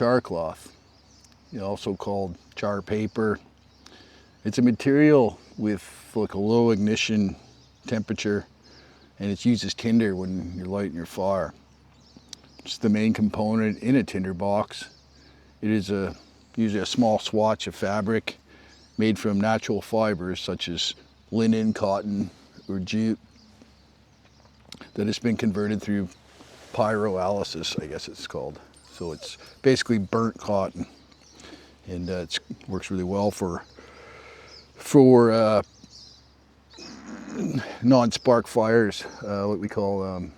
char cloth, also called char paper. It's a material with like a low ignition temperature, and it's used as tinder when you're lighting your fire. It's the main component in a tinder box. It is usually a small swatch of fabric made from natural fibers such as linen, cotton, or jute that has been converted through pyrolysis, I guess it's called. So it's basically burnt cotton, and it works really well for non-spark fires, what we call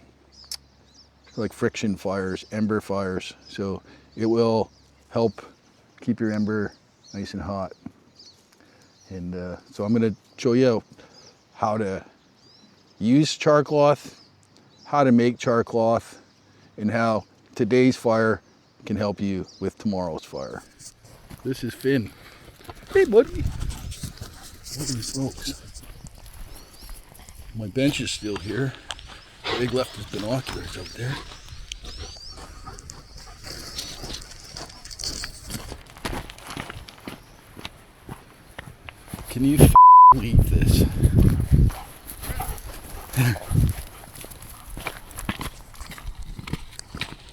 like friction fires, ember fires. So it will help keep your ember nice and hot. And so I'm going to show you how to use char cloth, how to make char cloth, and how today's fire can help you with tomorrow's fire. This is Finn. Hey buddy. Holy smokes. My bench is still here. Big left his binoculars out there. Can you believe this?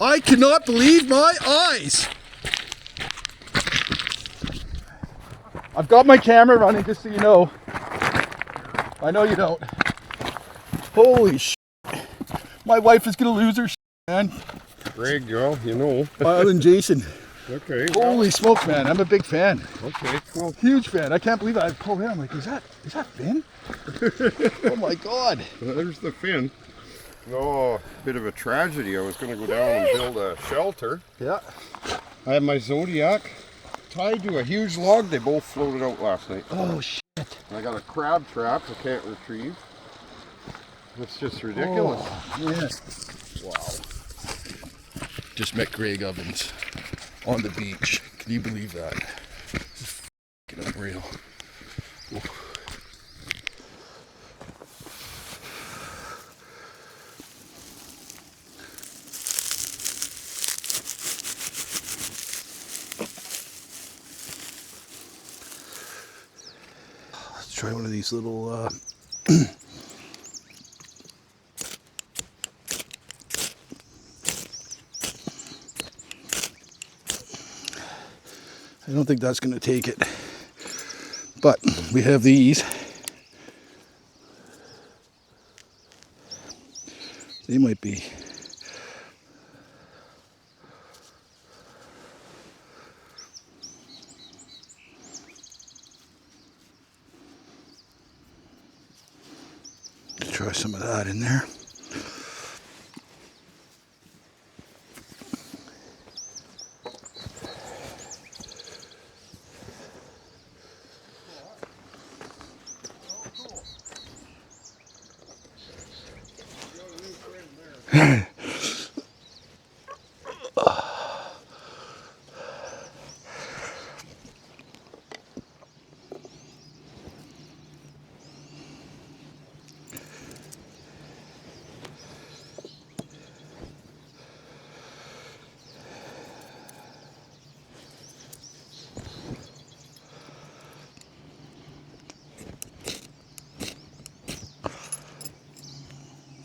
I cannot believe my eyes! I've got my camera running, just so you know. I know you don't. Holy shit. My wife is gonna lose her shit, man. Greg, girl, you know. And Jason. Okay. Holy smokes, man. I'm a big fan. Okay, cool. Huge fan. I can't believe I pulled in. I'm like, is that Finn? Oh my God. There's the Finn. Oh, bit of a tragedy. I was going to go down and build a shelter. Yeah. I had my Zodiac tied to a huge log. They both floated out last night. Oh shit. And I got a crab trap I can't retrieve. It's just ridiculous. Oh, yeah. Wow. Just met Greg Ovens on the beach. Can you believe that? It's f***ing unreal. Ooh. Let's try one of these little I don't think that's going to take it, but we have these. They might be. Let's try some of that in there.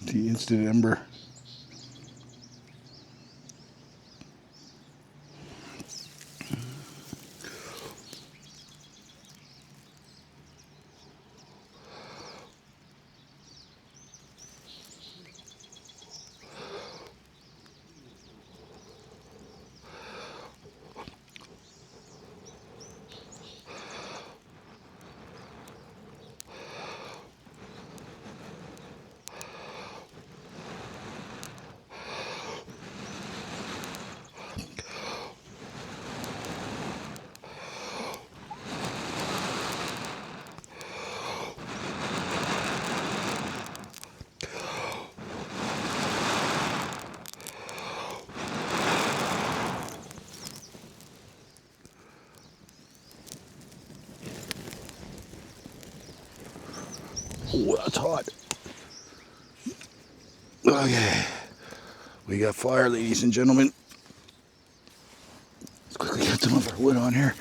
The instant ember. Oh, that's hot. Okay. We got fire, ladies and gentlemen. some of our wood on here.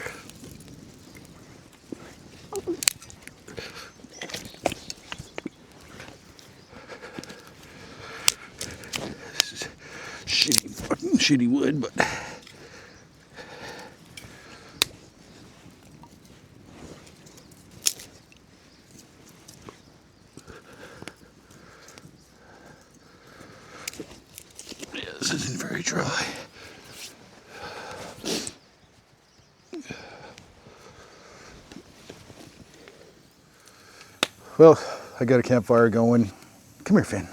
This is shitty wood, but yeah, this isn't very dry. Well, I got a campfire going. Come here, Finn.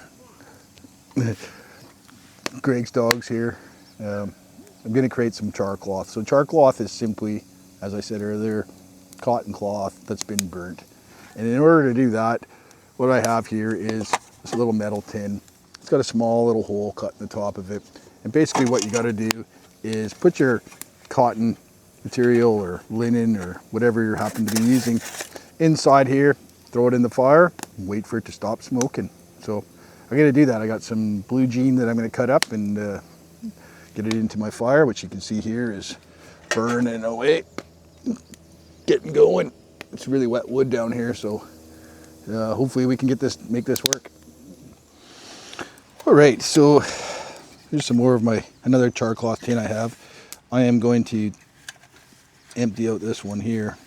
Greg's dog's here. I'm going to create some char cloth. So char cloth is simply, as I said earlier, cotton cloth that's been burnt. And in order to do that, what I have here is this little metal tin. It's got a small little hole cut in the top of it. And basically what you got to do is put your cotton material or linen or whatever you happen to be using inside here, throw it in the fire, and wait for it to stop smoking. So I'm going to do that. I got some blue jean that I'm going to cut up and get it into my fire, which you can see here is burning away, getting going. It's really wet wood down here, so hopefully we can make this work. All right, so here's some more of another char cloth tin I have. I am going to empty out this one here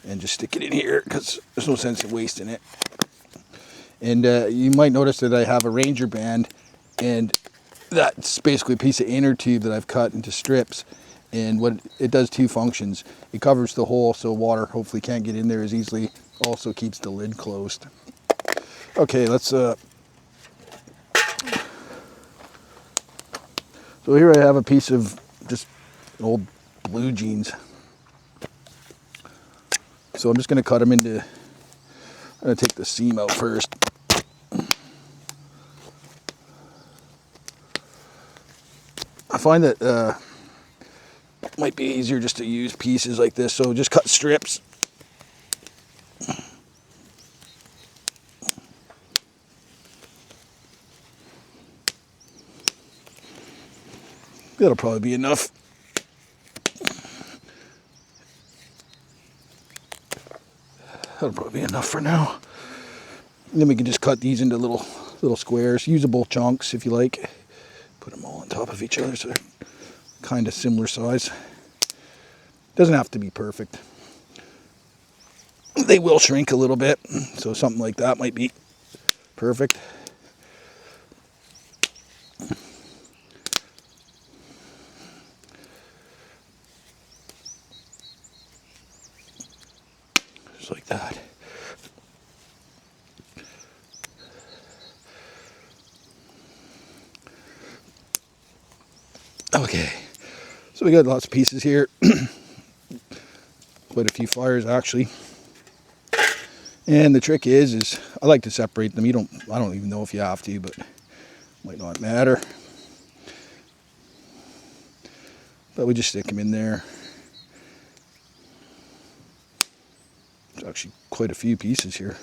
and just stick it in here because there's no sense in wasting it. And you might notice that I have a Ranger band, and that's basically a piece of inner tube that I've cut into strips. And what it does, two functions. It covers the hole so water hopefully can't get in there as easily. Also keeps the lid closed. Okay, let's so here I have a piece of just old blue jeans. So I'm just going to cut them into, I'm going to take the seam out first. I find that it might be easier just to use pieces like this, so just cut strips. That'll probably be enough. That'll probably be enough for now. And then we can just cut these into little squares, usable chunks if you like. Put them all on top of each other so they're kind of similar size. Doesn't have to be perfect. They will shrink a little bit, so something like that might be perfect. Just like that. Okay, so we got lots of pieces here. Quite a few fires actually. And the trick is I like to separate them. I don't even know if you have to, but it might not matter. But we just stick them in there. There's actually quite a few pieces here.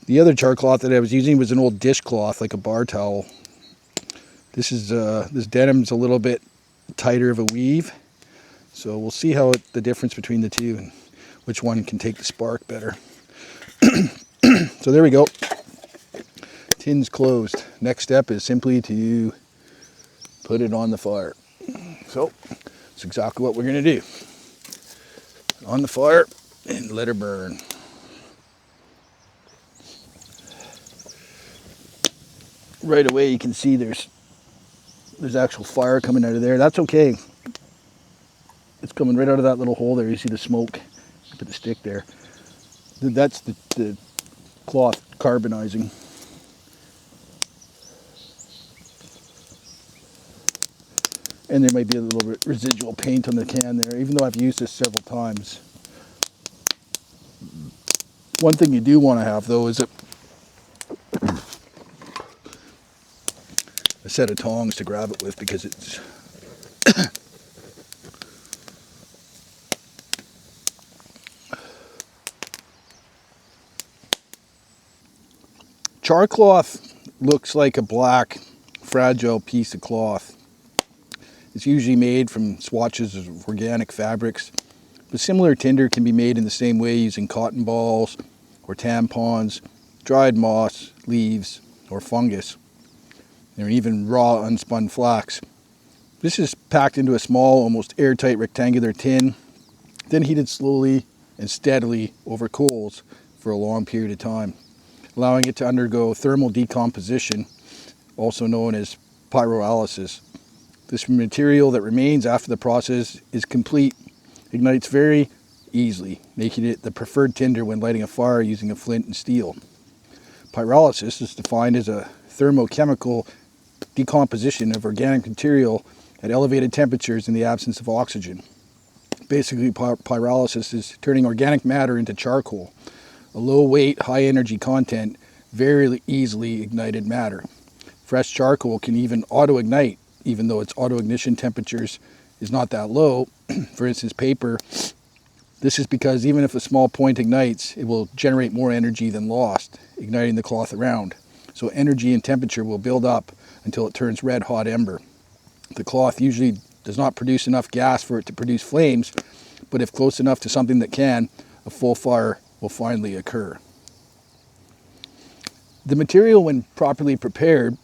The other char cloth that I was using was an old dishcloth, like a bar towel. This denim's a little bit tighter of a weave, so we'll see the difference between the two and which one can take the spark better. So there we go. Tin's closed. Next step is simply to put it on the fire. So that's exactly what we're going to do. On the fire and let her burn. Right away you can see there's actual fire coming out of there. That's okay. It's coming right out of that little hole there. You see the smoke. Put the stick there. That's the cloth carbonizing. And there might be a little bit residual paint on the can there, even though I've used this several times. One thing you do want to have though is a set of tongs to grab it with, because it's char cloth looks like a black fragile piece of cloth. It's usually made from swatches of organic fabrics. But similar tinder can be made in the same way using cotton balls or tampons, dried moss, leaves, or fungus, or even raw unspun flax. This is packed into a small, almost airtight rectangular tin, then heated slowly and steadily over coals for a long period of time, allowing it to undergo thermal decomposition, also known as pyrolysis. This material that remains after the process is complete ignites very easily, making it the preferred tinder when lighting a fire using a flint and steel. Pyrolysis is defined as a thermochemical decomposition of organic material at elevated temperatures in the absence of oxygen. Basically, pyrolysis is turning organic matter into charcoal, a low weight, high energy content, very easily ignited matter. Fresh charcoal can even auto-ignite, even though its auto-ignition temperatures is not that low. For instance, paper. This is because even if a small point ignites, it will generate more energy than lost, igniting the cloth around. So energy and temperature will build up until it turns red hot ember. The cloth usually does not produce enough gas for it to produce flames, but if close enough to something that can, a full fire will finally occur. The material, when properly prepared,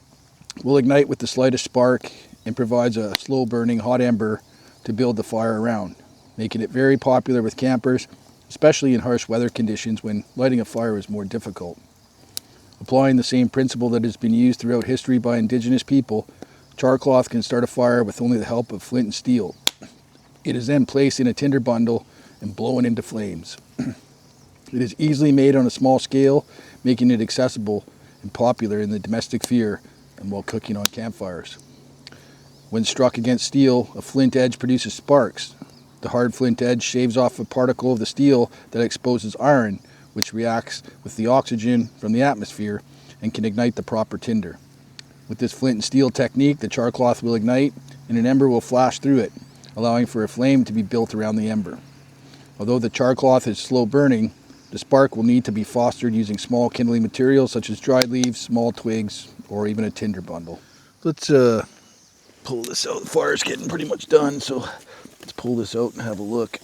will ignite with the slightest spark and provides a slow burning hot ember to build the fire around, making it very popular with campers, especially in harsh weather conditions when lighting a fire is more difficult. Applying the same principle that has been used throughout history by indigenous people, charcloth can start a fire with only the help of flint and steel. It is then placed in a tinder bundle and blown into flames. It is easily made on a small scale, making it accessible and popular in the domestic sphere and while cooking on campfires. When struck against steel, a flint edge produces sparks. The hard flint edge shaves off a particle of the steel that exposes iron, which reacts with the oxygen from the atmosphere and can ignite the proper tinder. With this flint and steel technique, the charcloth will ignite and an ember will flash through it, allowing for a flame to be built around the ember. Although the charcloth is slow burning, the spark will need to be fostered using small kindling materials such as dried leaves, small twigs, or even a tinder bundle. Let's pull this out. The fire's getting pretty much done, so let's pull this out and have a look.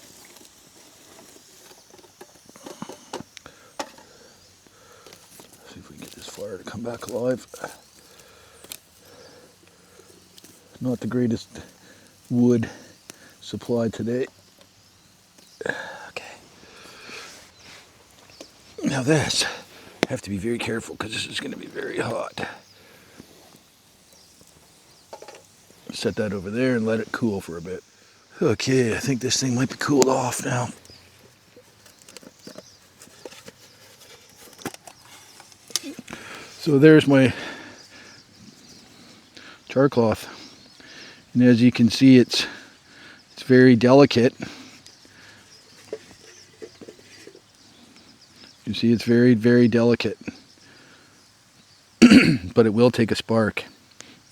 See if we can get this fire to come back alive. Not the greatest wood supply today. Okay. Now this, I have to be very careful because this is going to be very hot. Set that over there and let it cool for a bit. Okay, I think this thing might be cooled off now. So there's my charcloth. And as you can see, it's very delicate. You see it's very, very delicate. But it will take a spark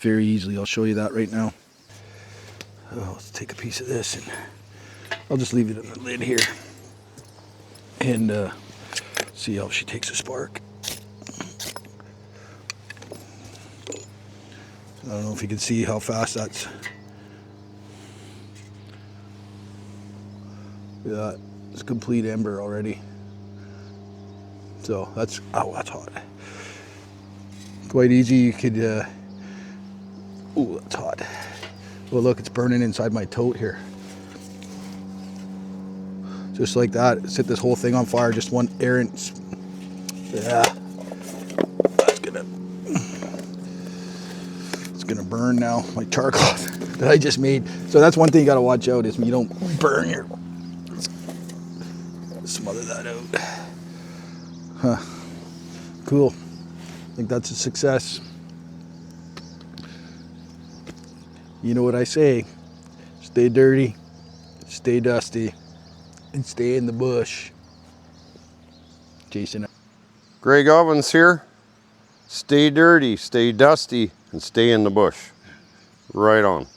very easily. I'll show you that right now. Oh, let's take a piece of this and I'll just leave it on the lid here and see how she takes a spark. I don't know if you can see how fast that's. Look at that. It's complete ember already. So that's hot. Quite easy. You could. Ooh, that's hot. Well, look, it's burning inside my tote here. Just like that. Set this whole thing on fire. Just one errant. Yeah. That's gonna. It's gonna burn now. My charcloth that I just made. So that's one thing you gotta watch out is you don't burn your. Smother that out. Huh. Cool. I think that's a success. You know what I say, stay dirty, stay dusty, and stay in the bush. Jason. Greg Ovens here. Stay dirty, stay dusty, and stay in the bush. Right on.